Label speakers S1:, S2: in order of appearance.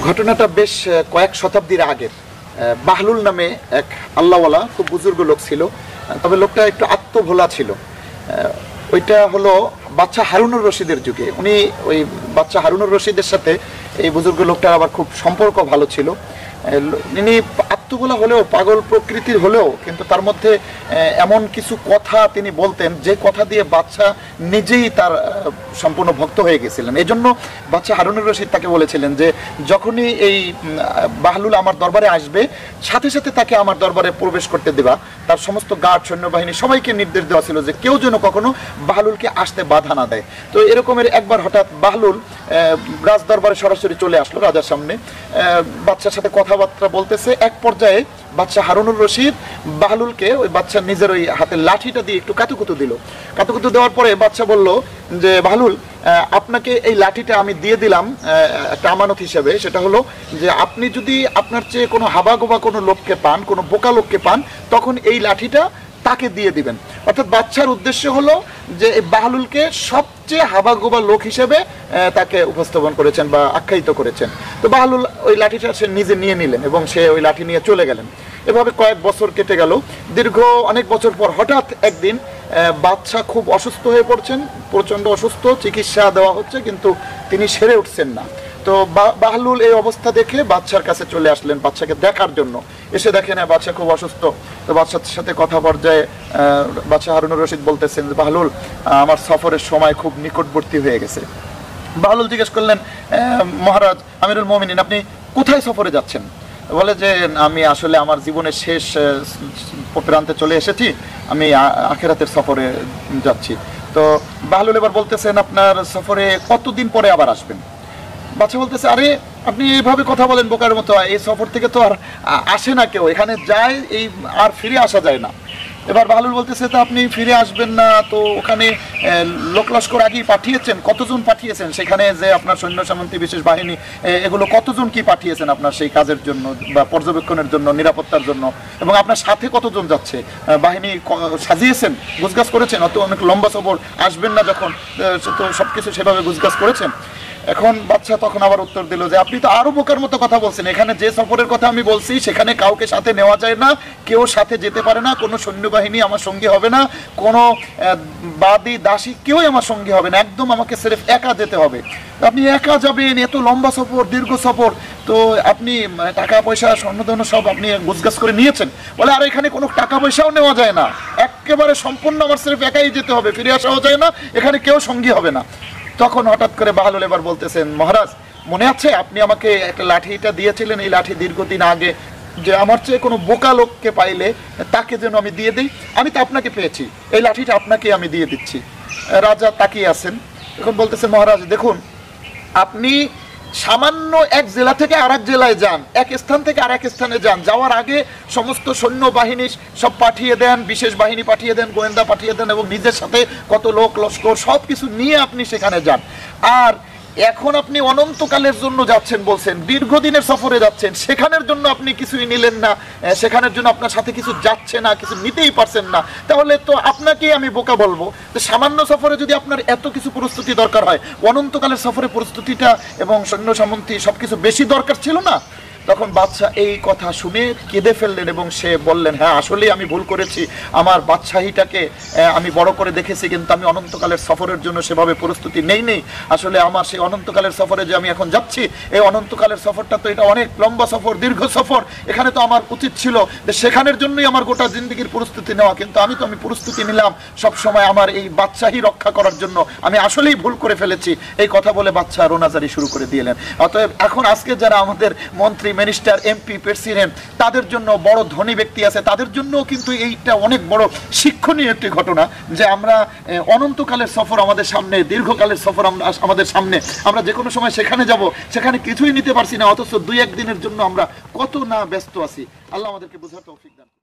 S1: ঘটনাটা বেশ কয়েক শতাব্দীর আগের। বাহলুল নামে এক আল্লাহওয়ালা খুব বুজুর্গ লোক ছিল, তবে লোকটা একটু আত্মভোলা ছিল। ওইটা হলো বাদশা হারুনুর রশিদের যুগে। উনি ওই বাদশা হারুনুর রশিদের সাথে এই বুজুর্গ লোকটার আবার খুব সম্পর্ক ভালো ছিল। ইনি আত্মভোলা হলেও, পাগল প্রকৃতির হলেও, কিন্তু তার মধ্যে এমন কিছু কথা তিনি বলতেন যে কথা দিয়ে বাদশা নিজেই তার সম্পূর্ণ ভক্ত হয়ে গেছিলেন। এই জন্য বাদশা হারুনুর রশিদ তাকে বলেছিলেন যে যখনই এই বাহলুল আমার দরবারে আসবে, সাথে সাথে তাকে আমার দরবারে প্রবেশ করতে দেবা। তার সমস্ত গার্ড, সৈন্যবাহিনী সবাইকে নির্দেশ দেওয়া ছিল যে কেউ যেন কখনো বাহলুলকে আসতে বাধা না দেয়। তো এরকমের একবার হঠাৎ বাহলুল রাজ দরবারে সরাসরি চলে আসলো রাজার সামনে, বাদশার সাথে কথাবার্তা বলতেছে। এক পর্যায়ে বাদশা হারুনুর রশিদ বাহলুলকে ওই বাদশার নিজের ওই হাতের লাঠিটা দিয়ে একটু কাতুকুতু দিল। কাতুকুতু দেওয়ার পরে বাদশা বলল যে বাহলুল, আপনাকে এই লাঠিটা আমি দিয়ে দিলাম একটা আমানত হিসেবে। সেটা হলো যে আপনি যদি আপনার চেয়ে কোনো হাবাগোবা কোনো লোককে পান, কোনো বোকা লোককে পান, তখন এই লাঠিটা তাকে দিয়ে দিবেন। অর্থাৎ বাদশার উদ্দেশ্য হলো যে এই বাহলুলকে সবচেয়ে হাবাগোবা লোক হিসেবে তাকে উপস্থাপন করেছেন বা আখ্যায়িত করেছেন। তো বাহলুল ওই লাঠিটা সে নিজে নিয়ে নিলেন এবং সে ওই লাঠি নিয়ে চলে গেলেন। এভাবে কয়েক বছর কেটে গেল। দীর্ঘ অনেক বছর পর হঠাৎ একদিন বাদশা খুব অসুস্থ হয়ে পড়ছেন, প্রচণ্ড অসুস্থ, চিকিৎসা দেওয়া হচ্ছে, কিন্তু তিনি সেরে উঠছেন না। তো বাহলুল এই অবস্থা দেখে বাদশার কাছে চলে আসলেন বাদশাকে দেখার জন্য। এসে দেখেন বাদশা খুব অসুস্থ। তো বাদশার সাথে কথা পর্যায়ে বাদশা হারুনুর রশিদ বলতেছেন যে বাহলুল, আমার সফরের সময় খুব নিকটবর্তী হয়ে গেছে। বাহলুল জিজ্ঞেস করলেন, মহারাজ আমিরুল মুমিনিন, আপনি কোথায় সফরে যাচ্ছেন? বলে যে আমি আসলে আমার জীবনের শেষ প্রান্তে চলে এসেছি, আমি আখিরাতের সফরে যাচ্ছি। তো বাহলুল এবার বলতেছেন, আপনার সফরে কতদিন পরে আবার আসবেন? বাদশা বলতেছে, আরে আপনি এইভাবে কথা বলেন বোকার মতো, এই সফর থেকে তো আর আসে না কেউ, এখানে যায় এই আর ফিরে আসা যায় না। এবার বাহলুল বলতেছে, তো আপনি ফিরে আসবেন না, তো ওখানে লোক লস্কর আগেই পাঠিয়েছেন, কতজন পাঠিয়েছেন সেখানে, যে আপনার সৈন্য সামন্তী বিশেষ বাহিনী, এগুলো কতজন কি পাঠিয়েছেন আপনার সেই কাজের জন্য বা পর্যবেক্ষণের জন্য, নিরাপত্তার জন্য, এবং আপনার সাথে কতজন যাচ্ছে, বাহিনী সাজিয়েছেন, গুছগাছ করেছেন? অত অনেক লম্বা সফর, আসবেন না যখন, তো সব কিছু সেভাবে গুছগাছ করেছেন? এখন বাদশা তখন আবার উত্তর দিল যে আপনি তো আরো বোকার মতো কথা বলছেন, এখানে যে সফরের কথা আমি বলছি সেখানে কাউকে সাথে নেওয়া যায় না, কেউ সাথে যেতে পারে না, কোনো সৈন্যবাহিনী আমার সঙ্গী হবে না, কোনো বাদী দাসী কেউই আমার সঙ্গী হবে না, একদম আমাকে সিরেফ একা যেতে হবে। আপনি একা যাবেন, এত লম্বা সফর, দীর্ঘ সফর, তো আপনি টাকা পয়সা স্বর্ণধন সব আপনি গুছগাছ করে নিয়েছেন? বলে আর এখানে কোনো টাকা পয়সাও নেওয়া যায় না, একেবারে সম্পূর্ণ আমার সিরেফ একাই যেতে হবে, ফিরে আসাও যায় না, এখানে কেউ সঙ্গী হবে না। তখন হঠাৎ করে বাহলুল এবার বলতেছেন, মহারাজ মনে আছে আপনি আমাকে একটা লাঠিটা দিয়েছিলেন, এই লাঠি দীর্ঘদিন আগে, যে আমার চেয়ে কোনো বোকা লোককে পাইলে তাকে যেন আমি দিয়ে দিই, আমি তো আপনাকে পেয়েছি, এই লাঠিটা আপনাকে আমি দিয়ে দিচ্ছি। রাজা তাকিয়ে আছেন। এখন বলতেছেন, মহারাজ দেখুন, আপনি সামান্য এক জেলা থেকে আর এক জেলায় যান, এক স্থান থেকে আর এক স্থানে যান, যাওয়ার আগে সমস্ত সৈন্যবাহিনী সব পাঠিয়ে দেন, বিশেষ বাহিনী পাঠিয়ে দেন, গোয়েন্দা পাঠিয়ে দেন, এবং নিজের সাথে কত লোক লস্কর সব কিছু নিয়ে আপনি সেখানে যান। আর এখন আপনি অনন্তকালের জন্য যাচ্ছেন বলছেন, দীর্ঘদিনের সফরে যাচ্ছেন, সেখানের জন্য আপনি কিছুই নিলেন না, সেখানের জন্য আপনার সাথে কিছু যাচ্ছে না, কিছু নিতেই পারছেন না, তাহলে তো আপনাকেই আমি বোকা বলবো। তো সামান্য সফরে যদি আপনার এত কিছু প্রস্তুতি দরকার হয়, অনন্তকালের সফরে প্রস্তুতিটা এবং সৈন্য সামন্তী সবকিছু বেশি দরকার ছিল না? তখন বাদশা এই কথা শুনে কেঁদে ফেললেন এবং সে বললেন, হ্যাঁ আসলেই আমি ভুল করেছি, আমার বাদশাহীটাকে আমি বড় করে দেখেছি, কিন্তু আমি অনন্তকালের সফরের জন্য সেভাবে প্রস্তুতি নেই। আসলে আমার সেই অনন্তকালের সফরে যে আমি এখন যাচ্ছি, এই অনন্তকালের সফরটা তো এটা অনেক লম্বা সফর, দীর্ঘ সফর, এখানে তো আমার উচিত ছিল যে সেখানের জন্যই আমার গোটা জিন্দগির প্রস্তুতি নেওয়া, কিন্তু আমি প্রস্তুতি নিলাম সবসময় আমার এই বাদশাহী রক্ষা করার জন্য, আমি আসলেই ভুল করে ফেলেছি। এই কথা বলে বাদশা রোনাজারি শুরু করে দিলেন। অতএব এখন আজকে যারা আমাদের মন্ত্রী, মিনিস্টার, এমপি, প্রেসিডেন্ট, তাদের জন্য, বড় ধনী ব্যক্তি আছে, তাদের জন্য কিন্তু এইটা অনেক বড় শিক্ষণীয় একটি ঘটনা, যে আমরা অনন্তকালের সফর আমাদের সামনে, দীর্ঘকালের সফর আমাদের সামনে, আমরা যে কোনো সময় সেখানে যাব, সেখানে কিছুই নিতে পারছি না, অথচ 2-1 দিনের জন্য আমরা কত না ব্যস্ত আছি। আল্লাহ আমাদেরকে বোঝার তৌফিক দান।